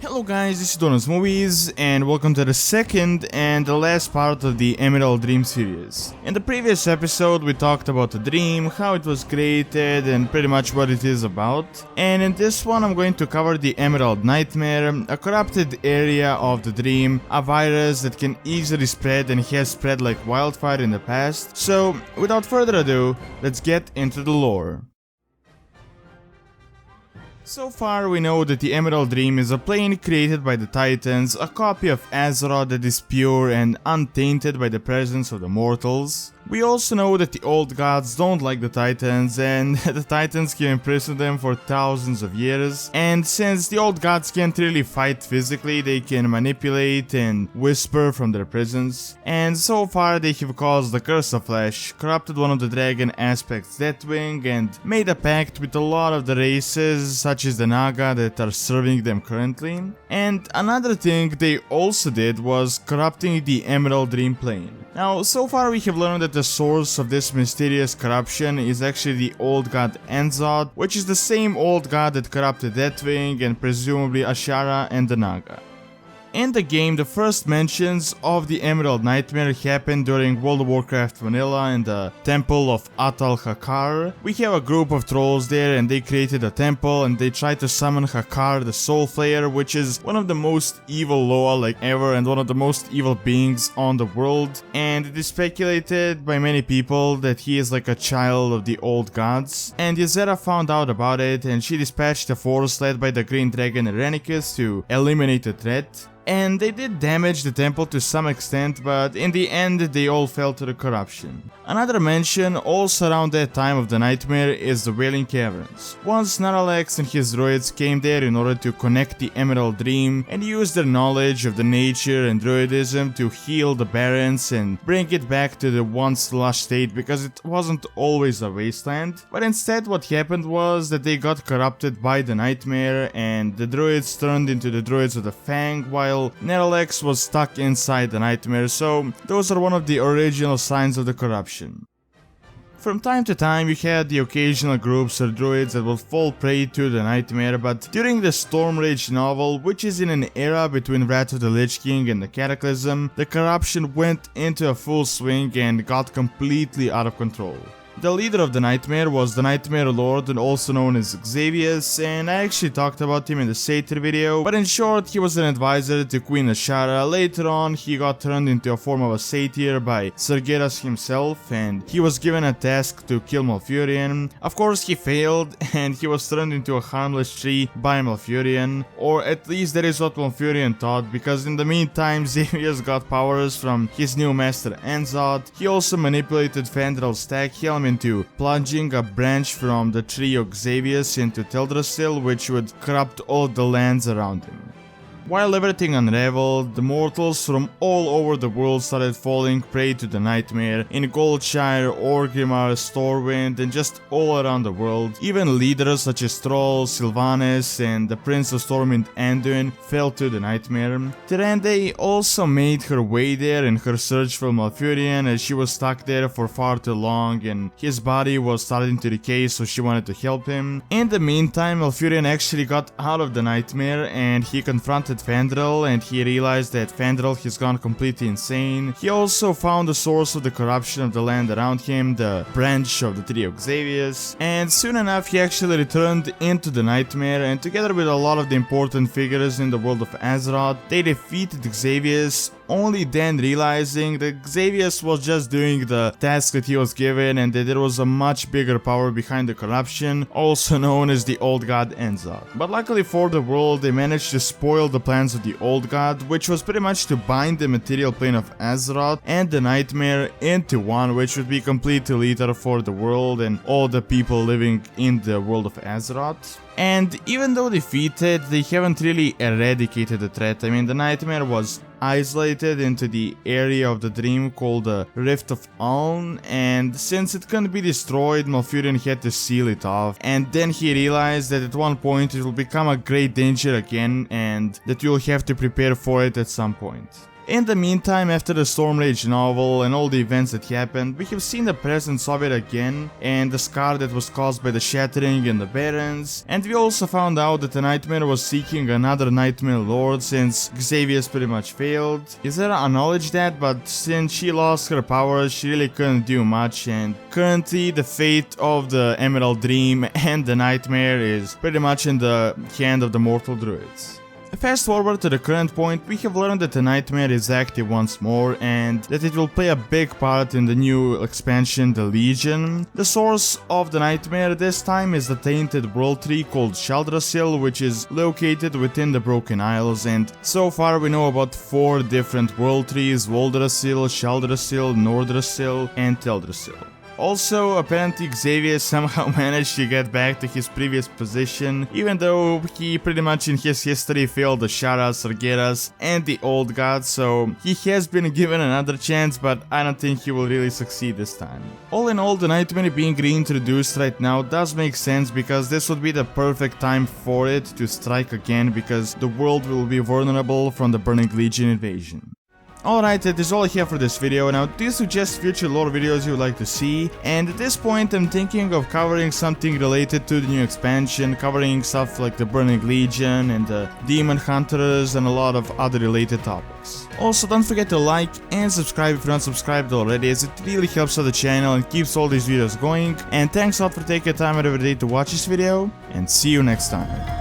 Hello guys, this is Donald's Movies, and welcome to the second and the last part of the Emerald Dream series. In the previous episode we talked about the dream, how it was created and pretty much what it is about. And in this one I'm going to cover the Emerald Nightmare, a corrupted area of the dream, a virus that can easily spread and has spread like wildfire in the past. So without further ado, let's get into the lore. So far we know that the Emerald Dream is a plane created by the Titans, a copy of Azeroth that is pure and untainted by the presence of the mortals. We also know that the old gods don't like the Titans, and the Titans can imprison them for thousands of years. And since the old gods can't really fight physically, they can manipulate and whisper from their prisons. And so far they have caused the Curse of Flesh, corrupted one of the dragon aspects Deathwing, and made a pact with a lot of the races such as the Naga that are serving them currently. And another thing they also did was corrupting the Emerald Dream plane. Now, so far we have learned that the source of this mysterious corruption is actually the old god Enzod, which is the same old god that corrupted Deathwing and presumably Ashara and the Naga. In the game, the first mentions of the Emerald Nightmare happened during World of Warcraft Vanilla in the Temple of Atal Hakar. We have a group of trolls there and they created a temple and they tried to summon Hakar the Soul Flayer, which is one of the most evil Loa like ever and one of the most evil beings on the world. And it is speculated by many people that he is like a child of the old gods. And Ysera found out about it and she dispatched a force led by the green dragon Irenicus to eliminate the threat. And they did damage the temple to some extent, but in the end they all fell to the corruption. Another mention also around that time of the nightmare is the Wailing Caverns. Once Naralex and his druids came there in order to connect the Emerald Dream and use their knowledge of the nature and druidism to heal the barrens and bring it back to the once lush state, because it wasn't always a wasteland. But instead what happened was that they got corrupted by the nightmare and the druids turned into the druids of the Fang, while Naralex was stuck inside the nightmare, so those are one of the original signs of the corruption. From time to time you had the occasional groups or druids that will fall prey to the nightmare, but during the Stormrage novel, which is in an era between Wrath of the Lich King and the Cataclysm, the corruption went into a full swing and got completely out of control. The leader of the Nightmare was the Nightmare Lord, and also known as Xavius, and I actually talked about him in the Satyr video, but in short he was an advisor to Queen Ashara. Later on he got turned into a form of a Satyr by Sargeras himself, and he was given a task to kill Malfurion. Of course he failed, and he was turned into a harmless tree by Malfurion, or at least that is what Malfurion thought, because in the meantime Xavius got powers from his new master Enzod. He also manipulated Fandrel's stag helm into plunging a branch from the tree of Xavius into Teldrassil, which would corrupt all the lands around him. While everything unraveled, the mortals from all over the world started falling prey to the nightmare in Goldshire, Orgrimmar, Stormwind, and just all around the world. Even leaders such as Thrall, Sylvanas, and the Prince of Stormwind Anduin fell to the nightmare. Tyrande also made her way there in her search for Malfurion, as she was stuck there for far too long and his body was starting to decay, so she wanted to help him. In the meantime, Malfurion actually got out of the nightmare and he confronted Fandrel, and he realized that Fandrel has gone completely insane. He also found the source of the corruption of the land around him, the branch of the tree of Xavius, and soon enough he actually returned into the nightmare, and together with a lot of the important figures in the world of Azeroth, they defeated Xavius, only then realizing that Xavius was just doing the task that he was given and that there was a much bigger power behind the corruption, also known as the old god Enzod. But luckily for the world, they managed to spoil the plans of the old god, which was pretty much to bind the material plane of Azeroth and the nightmare into one, which would be completely lethal for the world and all the people living in the world of Azeroth. And even though defeated, they haven't really eradicated the threat. I mean, the nightmare was isolated into the area of the dream called the Rift of Uln, and since it couldn't be destroyed, Malfurion had to seal it off. And then he realized that at one point it will become a great danger again and that you'll have to prepare for it at some point. In the meantime, after the Stormrage novel and all the events that happened, we have seen the presence of it again, and the scar that was caused by the Shattering and the Barons, and we also found out that the Nightmare was seeking another Nightmare Lord since Xavier's pretty much failed. Isera acknowledged that, but since she lost her powers, she really couldn't do much, and currently the fate of the Emerald Dream and the Nightmare is pretty much in the hand of the Mortal Druids. Fast forward to the current point, we have learned that the Nightmare is active once more and that it will play a big part in the new expansion, the Legion. The source of the Nightmare this time is the tainted world tree called Shaldrasil, which is located within the Broken Isles, and so far we know about 4 different world trees: Voldrasil, Shaldrasil, Nordrasil, and Teldrasil. Also, apparently Xavier somehow managed to get back to his previous position, even though he pretty much in his history failed the Sharas, Sargeras, and the Old Gods, so he has been given another chance, but I don't think he will really succeed this time. All in all, the Nightmare being reintroduced right now does make sense, because this would be the perfect time for it to strike again, because the world will be vulnerable from the Burning Legion invasion. Alright, that is all I have for this video. Now, do you suggest future lore videos you would like to see? And at this point, I'm thinking of covering something related to the new expansion, covering stuff like the Burning Legion and the Demon Hunters and a lot of other related topics. Also, don't forget to like and subscribe if you're not subscribed already, as it really helps out the channel and keeps all these videos going. And thanks a lot for taking time out of your day to watch this video, and see you next time.